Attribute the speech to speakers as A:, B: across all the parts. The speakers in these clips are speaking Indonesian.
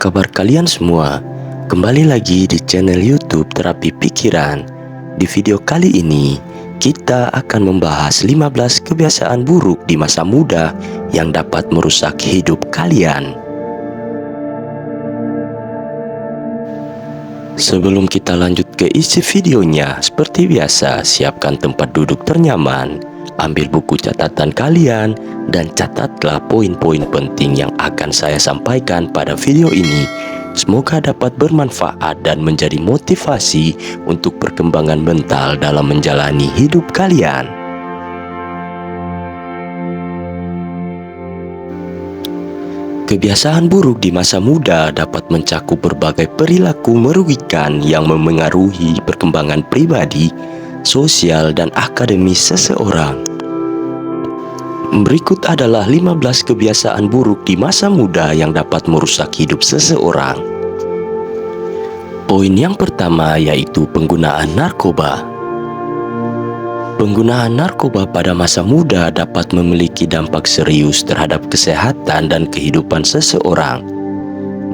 A: kabar kalian semua? Kembali lagi di channel YouTube Terapi Pikiran. Di video kali ini, kita akan membahas 15 kebiasaan buruk di masa muda yang dapat merusak hidup kalian. Sebelum kita lanjut ke isi videonya, seperti biasa, siapkan tempat duduk ternyaman, ambil buku catatan kalian, dan catatlah poin-poin penting yang akan saya sampaikan pada video ini. Semoga dapat bermanfaat dan menjadi motivasi untuk perkembangan mental dalam menjalani hidup kalian. Kebiasaan buruk di masa muda dapat mencakup berbagai perilaku merugikan yang memengaruhi perkembangan pribadi, sosial, dan akademis seseorang. Berikut adalah 15 kebiasaan buruk di masa muda yang dapat merusak hidup seseorang. Poin yang pertama yaitu penggunaan narkoba. Penggunaan narkoba pada masa muda dapat memiliki dampak serius terhadap kesehatan dan kehidupan seseorang.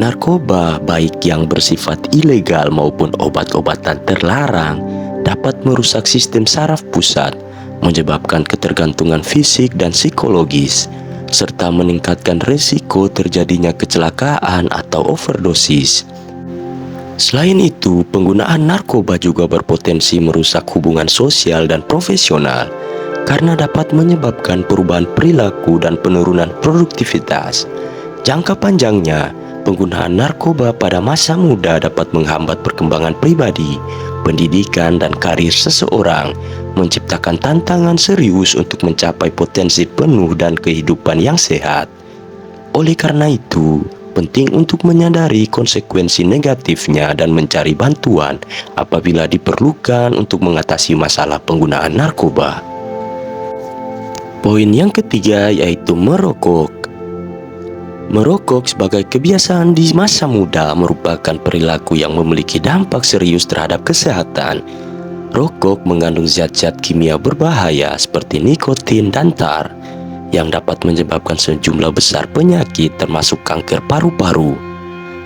A: Narkoba, baik yang bersifat ilegal maupun obat-obatan terlarang, dapat merusak sistem saraf pusat, menyebabkan ketergantungan fisik dan psikologis, serta meningkatkan risiko terjadinya kecelakaan atau overdosis. Selain itu, penggunaan narkoba juga berpotensi merusak hubungan sosial dan profesional karena dapat menyebabkan perubahan perilaku dan penurunan produktivitas. Jangka panjangnya, penggunaan narkoba pada masa muda dapat menghambat perkembangan pribadi, pendidikan, dan karir seseorang, menciptakan tantangan serius untuk mencapai potensi penuh dan kehidupan yang sehat. Oleh karena itu, penting untuk menyadari konsekuensi negatifnya dan mencari bantuan apabila diperlukan untuk mengatasi masalah penggunaan narkoba. Poin yang ketiga yaitu merokok. Merokok sebagai kebiasaan di masa muda merupakan perilaku yang memiliki dampak serius terhadap kesehatan. Rokok mengandung zat-zat kimia berbahaya seperti nikotin dan tar, yang dapat menyebabkan sejumlah besar penyakit termasuk kanker paru-paru.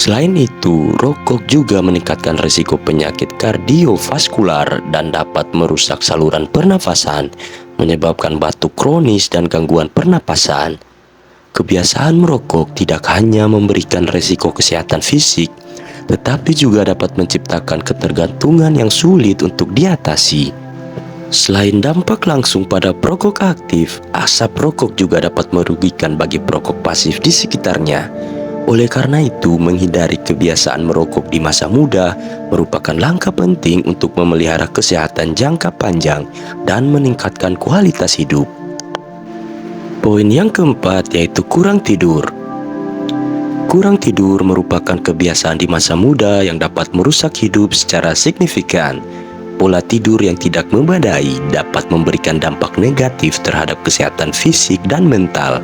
A: Selain itu, rokok juga meningkatkan risiko penyakit kardiovaskular dan dapat merusak saluran pernafasan, menyebabkan batuk kronis dan gangguan pernapasan. Kebiasaan merokok tidak hanya memberikan risiko kesehatan fisik, tetapi juga dapat menciptakan ketergantungan yang sulit untuk diatasi. Selain dampak langsung pada perokok aktif, asap rokok juga dapat merugikan bagi perokok pasif di sekitarnya. Oleh karena itu, menghindari kebiasaan merokok di masa muda merupakan langkah penting untuk memelihara kesehatan jangka panjang dan meningkatkan kualitas hidup. Poin yang keempat yaitu kurang tidur. Kurang tidur merupakan kebiasaan di masa muda yang dapat merusak hidup secara signifikan. Pola tidur yang tidak memadai dapat memberikan dampak negatif terhadap kesehatan fisik dan mental.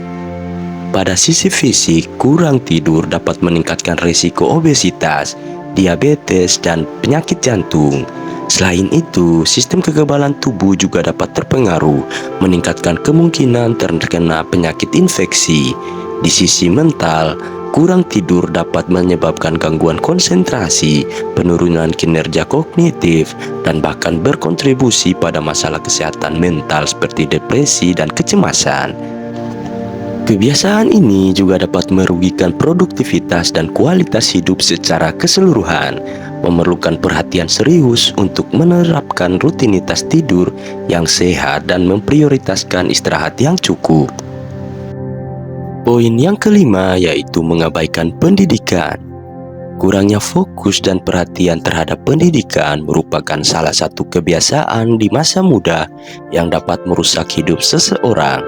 A: Pada sisi fisik, kurang tidur dapat meningkatkan risiko obesitas, diabetes, dan penyakit jantung. Selain itu, sistem kekebalan tubuh juga dapat terpengaruh, meningkatkan kemungkinan terkena penyakit infeksi. Di sisi mental, kurang tidur dapat menyebabkan gangguan konsentrasi, penurunan kinerja kognitif, dan bahkan berkontribusi pada masalah kesehatan mental seperti depresi dan kecemasan. Kebiasaan ini juga dapat merugikan produktivitas dan kualitas hidup secara keseluruhan, memerlukan perhatian serius untuk menerapkan rutinitas tidur yang sehat dan memprioritaskan istirahat yang cukup. Poin yang kelima yaitu mengabaikan pendidikan. Kurangnya fokus dan perhatian terhadap pendidikan merupakan salah satu kebiasaan di masa muda yang dapat merusak hidup seseorang.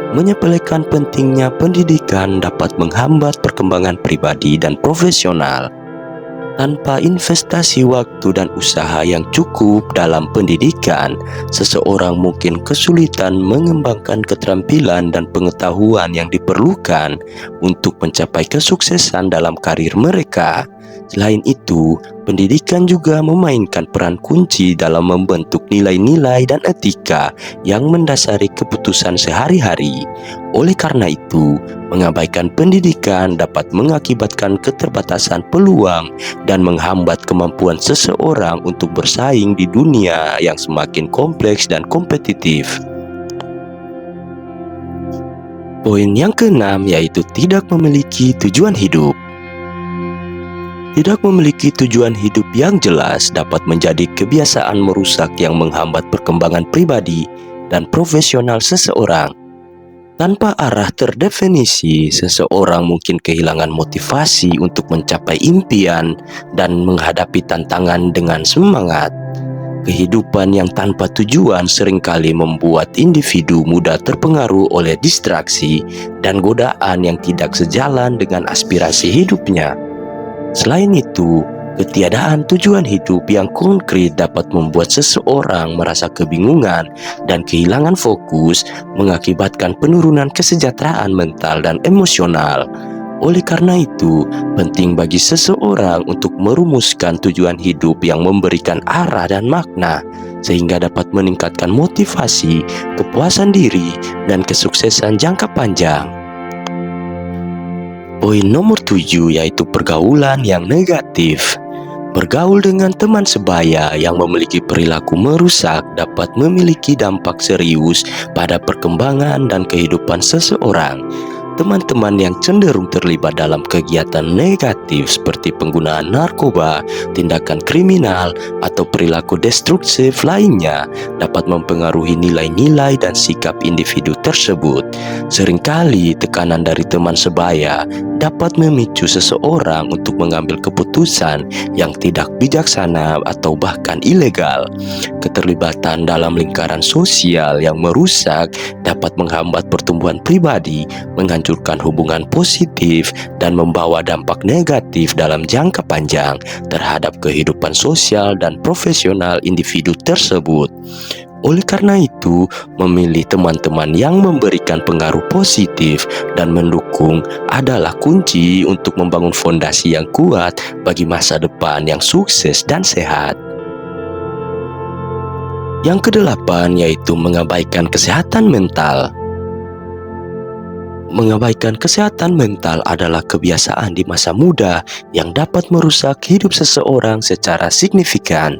A: Menyepelekan pentingnya pendidikan dapat menghambat perkembangan pribadi dan profesional. Tanpa investasi waktu dan usaha yang cukup dalam pendidikan, seseorang mungkin kesulitan mengembangkan keterampilan dan pengetahuan yang diperlukan untuk mencapai kesuksesan dalam karir mereka. Selain itu, pendidikan juga memainkan peran kunci dalam membentuk nilai-nilai dan etika yang mendasari keputusan sehari-hari. Oleh karena itu, mengabaikan pendidikan dapat mengakibatkan keterbatasan peluang dan menghambat kemampuan seseorang untuk bersaing di dunia yang semakin kompleks dan kompetitif. Poin yang keenam yaitu tidak memiliki tujuan hidup. Tidak memiliki tujuan hidup yang jelas dapat menjadi kebiasaan merusak yang menghambat perkembangan pribadi dan profesional seseorang. Tanpa arah terdefinisi, seseorang mungkin kehilangan motivasi untuk mencapai impian dan menghadapi tantangan dengan semangat. Kehidupan yang tanpa tujuan seringkali membuat individu mudah terpengaruh oleh distraksi dan godaan yang tidak sejalan dengan aspirasi hidupnya. Selain itu, ketiadaan tujuan hidup yang konkret dapat membuat seseorang merasa kebingungan dan kehilangan fokus, mengakibatkan penurunan kesejahteraan mental dan emosional. Oleh karena itu, penting bagi seseorang untuk merumuskan tujuan hidup yang memberikan arah dan makna, sehingga dapat meningkatkan motivasi, kepuasan diri, dan kesuksesan jangka panjang. Poin nomor 7 yaitu pergaulan yang negatif. Bergaul dengan teman sebaya yang memiliki perilaku merusak dapat memiliki dampak serius pada perkembangan dan kehidupan seseorang. Teman-teman yang cenderung terlibat dalam kegiatan negatif seperti penggunaan narkoba, tindakan kriminal, atau perilaku destruktif lainnya dapat mempengaruhi nilai-nilai dan sikap individu tersebut. Seringkali tekanan dari teman sebaya dapat memicu seseorang untuk mengambil keputusan yang tidak bijaksana atau bahkan ilegal. Keterlibatan dalam lingkaran sosial yang merusak dapat menghambat pertumbuhan pribadi, menghancurkan hubungan positif, dan membawa dampak negatif dalam jangka panjang terhadap kehidupan sosial dan profesional individu tersebut. Oleh karena itu, memilih teman-teman yang memberikan pengaruh positif dan mendukung adalah kunci untuk membangun fondasi yang kuat bagi masa depan yang sukses dan sehat. Yang kedelapan yaitu mengabaikan kesehatan mental. Mengabaikan kesehatan mental adalah kebiasaan di masa muda yang dapat merusak hidup seseorang secara signifikan.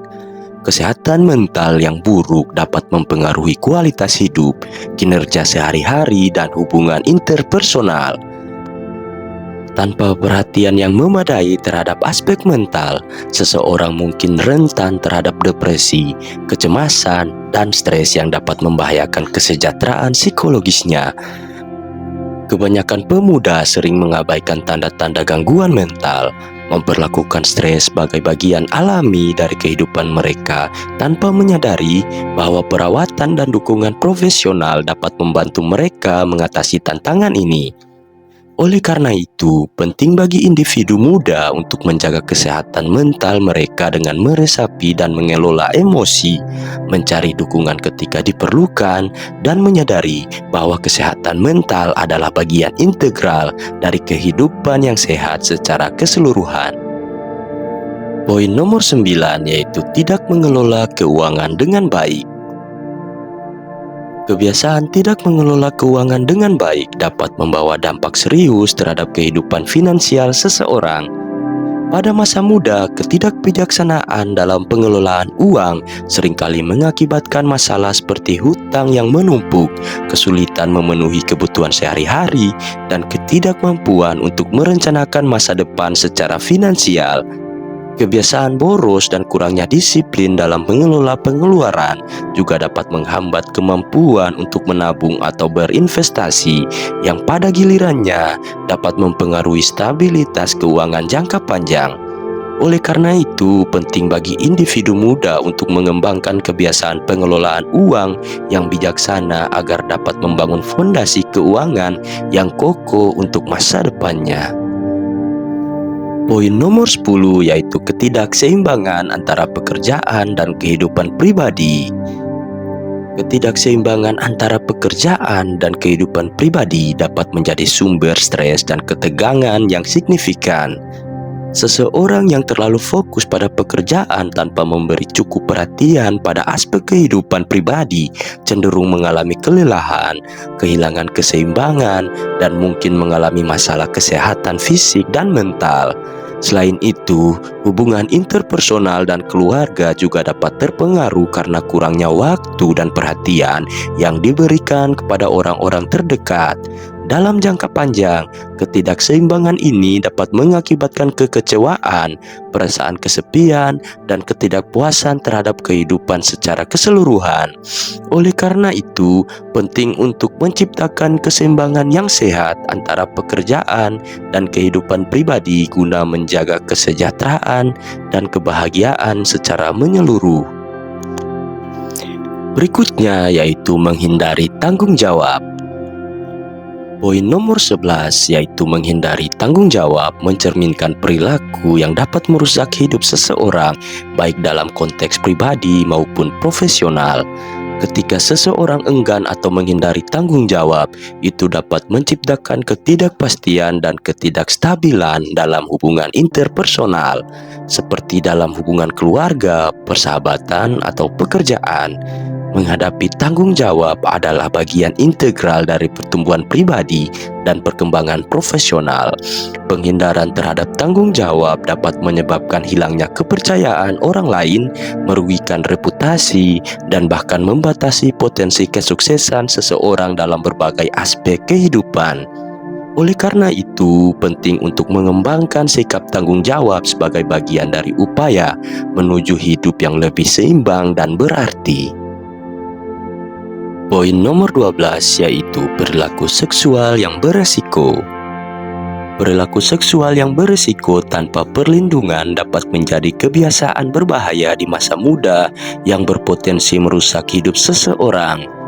A: Kesehatan mental yang buruk dapat mempengaruhi kualitas hidup, kinerja sehari-hari, dan hubungan interpersonal. Tanpa perhatian yang memadai terhadap aspek mental, seseorang mungkin rentan terhadap depresi, kecemasan, dan stres yang dapat membahayakan kesejahteraan psikologisnya. Kebanyakan pemuda sering mengabaikan tanda-tanda gangguan mental, memperlakukan stres sebagai bagian alami dari kehidupan mereka tanpa menyadari bahwa perawatan dan dukungan profesional dapat membantu mereka mengatasi tantangan ini. Oleh karena itu, penting bagi individu muda untuk menjaga kesehatan mental mereka dengan meresapi dan mengelola emosi, mencari dukungan ketika diperlukan, dan menyadari bahwa kesehatan mental adalah bagian integral dari kehidupan yang sehat secara keseluruhan. Poin nomor 9 yaitu tidak mengelola keuangan dengan baik. Kebiasaan tidak mengelola keuangan dengan baik dapat membawa dampak serius terhadap kehidupan finansial seseorang. Pada masa muda, ketidakbijaksanaan dalam pengelolaan uang seringkali mengakibatkan masalah seperti hutang yang menumpuk, kesulitan memenuhi kebutuhan sehari-hari, dan ketidakmampuan untuk merencanakan masa depan secara finansial. Kebiasaan boros dan kurangnya disiplin dalam mengelola pengeluaran juga dapat menghambat kemampuan untuk menabung atau berinvestasi, yang pada gilirannya dapat mempengaruhi stabilitas keuangan jangka panjang. Oleh karena itu, penting bagi individu muda untuk mengembangkan kebiasaan pengelolaan uang yang bijaksana agar dapat membangun fondasi keuangan yang kokoh untuk masa depannya. Poin nomor 10 yaitu ketidakseimbangan antara pekerjaan dan kehidupan pribadi. Ketidakseimbangan antara pekerjaan dan kehidupan pribadi dapat menjadi sumber stres dan ketegangan yang signifikan. Seseorang yang terlalu fokus pada pekerjaan tanpa memberi cukup perhatian pada aspek kehidupan pribadi cenderung mengalami kelelahan, kehilangan keseimbangan, dan mungkin mengalami masalah kesehatan fisik dan mental. Selain itu, hubungan interpersonal dan keluarga juga dapat terpengaruh karena kurangnya waktu dan perhatian yang diberikan kepada orang-orang terdekat. Dalam jangka panjang, ketidakseimbangan ini dapat mengakibatkan kekecewaan, perasaan kesepian, dan ketidakpuasan terhadap kehidupan secara keseluruhan. Oleh karena itu, penting untuk menciptakan keseimbangan yang sehat antara pekerjaan dan kehidupan pribadi guna menjaga kesejahteraan dan kebahagiaan secara menyeluruh. Berikutnya yaitu menghindari tanggung jawab. Poin nomor 11 yaitu menghindari tanggung jawab mencerminkan perilaku yang dapat merusak hidup seseorang baik dalam konteks pribadi maupun profesional. Ketika seseorang enggan atau menghindari tanggung jawab, itu dapat menciptakan ketidakpastian dan ketidakstabilan dalam hubungan interpersonal, seperti dalam hubungan keluarga, persahabatan, atau pekerjaan. Menghadapi tanggung jawab adalah bagian integral dari pertumbuhan pribadi dan perkembangan profesional. Penghindaran terhadap tanggung jawab dapat menyebabkan hilangnya kepercayaan orang lain, merugikan reputasi, dan bahkan membatasi potensi kesuksesan seseorang dalam berbagai aspek kehidupan. Oleh karena itu, penting untuk mengembangkan sikap tanggung jawab sebagai bagian dari upaya menuju hidup yang lebih seimbang dan berarti. Poin nomor 12 yaitu perilaku seksual yang beresiko. Perilaku seksual yang beresiko tanpa perlindungan dapat menjadi kebiasaan berbahaya di masa muda yang berpotensi merusak hidup seseorang.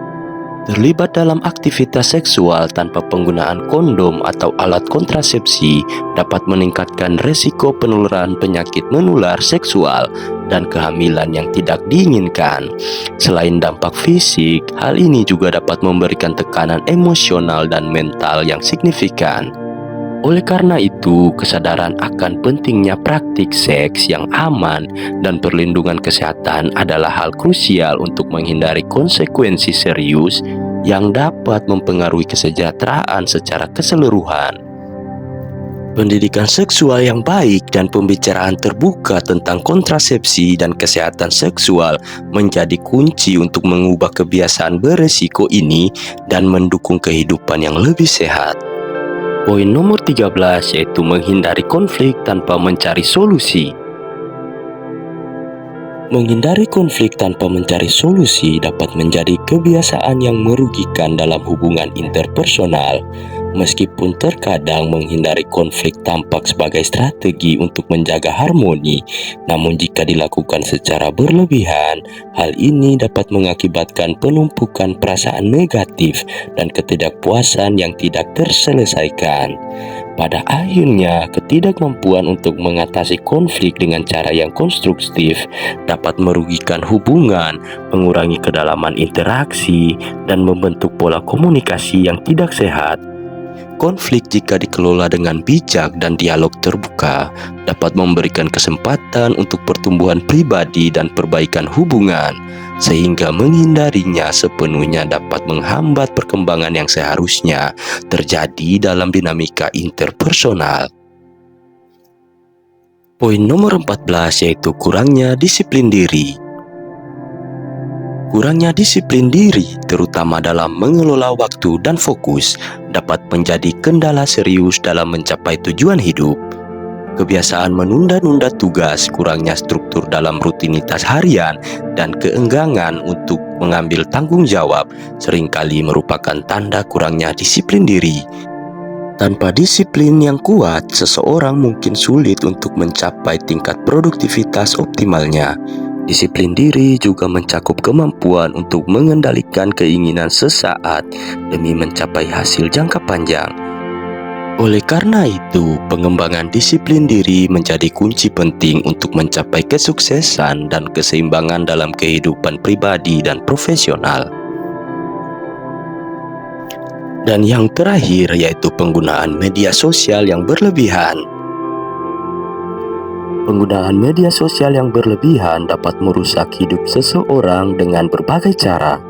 A: Terlibat dalam aktivitas seksual tanpa penggunaan kondom atau alat kontrasepsi dapat meningkatkan resiko penularan penyakit menular seksual dan kehamilan yang tidak diinginkan. Selain dampak fisik, hal ini juga dapat memberikan tekanan emosional dan mental yang signifikan. Oleh karena itu, kesadaran akan pentingnya praktik seks yang aman dan perlindungan kesehatan adalah hal krusial untuk menghindari konsekuensi serius yang dapat mempengaruhi kesejahteraan secara keseluruhan. Pendidikan seksual yang baik dan pembicaraan terbuka tentang kontrasepsi dan kesehatan seksual menjadi kunci untuk mengubah kebiasaan beresiko ini dan mendukung kehidupan yang lebih sehat. Poin nomor 13 yaitu menghindari konflik tanpa mencari solusi. Menghindari konflik tanpa mencari solusi dapat menjadi kebiasaan yang merugikan dalam hubungan interpersonal. Meskipun terkadang menghindari konflik tampak sebagai strategi untuk menjaga harmoni, namun jika dilakukan secara berlebihan, hal ini dapat mengakibatkan penumpukan perasaan negatif dan ketidakpuasan yang tidak terselesaikan. Pada akhirnya, ketidakmampuan untuk mengatasi konflik dengan cara yang konstruktif dapat merugikan hubungan, mengurangi kedalaman interaksi, dan membentuk pola komunikasi yang tidak sehat. Konflik jika dikelola dengan bijak dan dialog terbuka dapat memberikan kesempatan untuk pertumbuhan pribadi dan perbaikan hubungan, sehingga menghindarinya sepenuhnya dapat menghambat perkembangan yang seharusnya terjadi dalam dinamika interpersonal. Poin nomor 14 yaitu kurangnya disiplin diri. Kurangnya disiplin diri, terutama dalam mengelola waktu dan fokus, dapat menjadi kendala serius dalam mencapai tujuan hidup. Kebiasaan menunda-nunda tugas, kurangnya struktur dalam rutinitas harian, dan keenggangan untuk mengambil tanggung jawab seringkali merupakan tanda kurangnya disiplin diri. Tanpa disiplin yang kuat, seseorang mungkin sulit untuk mencapai tingkat produktivitas optimalnya. Disiplin diri juga mencakup kemampuan untuk mengendalikan keinginan sesaat demi mencapai hasil jangka panjang. Oleh karena itu, pengembangan disiplin diri menjadi kunci penting untuk mencapai kesuksesan dan keseimbangan dalam kehidupan pribadi dan profesional. Dan yang terakhir yaitu penggunaan media sosial yang berlebihan. Penggunaan media sosial yang berlebihan dapat merusak hidup seseorang dengan berbagai cara.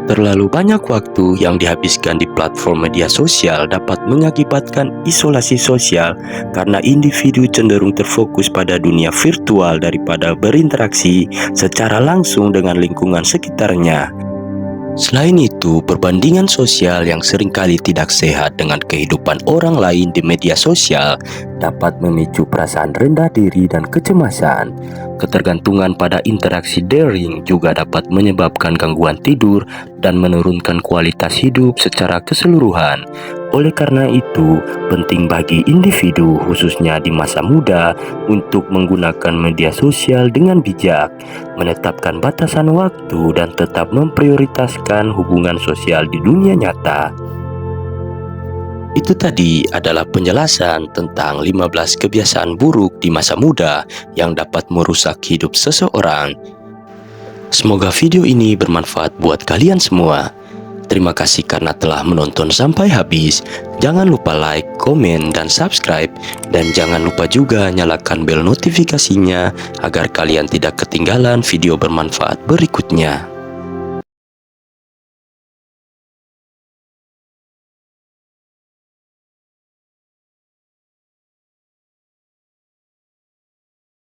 A: Terlalu banyak waktu yang dihabiskan di platform media sosial dapat mengakibatkan isolasi sosial karena individu cenderung terfokus pada dunia virtual daripada berinteraksi secara langsung dengan lingkungan sekitarnya. Selain itu, perbandingan sosial yang seringkali tidak sehat dengan kehidupan orang lain di media sosial dapat memicu perasaan rendah diri dan kecemasan. Ketergantungan pada interaksi daring juga dapat menyebabkan gangguan tidur dan menurunkan kualitas hidup secara keseluruhan. Oleh karena itu, penting bagi individu khususnya di masa muda untuk menggunakan media sosial dengan bijak, menetapkan batasan waktu dan tetap memprioritaskan hubungan sosial di dunia nyata. Itu tadi adalah penjelasan tentang 15 kebiasaan buruk di masa muda yang dapat merusak hidup seseorang. Semoga video ini bermanfaat buat kalian semua. Terima kasih karena telah menonton sampai habis. Jangan lupa like, komen, dan subscribe. Dan jangan lupa juga nyalakan bel notifikasinya agar kalian tidak ketinggalan video bermanfaat berikutnya.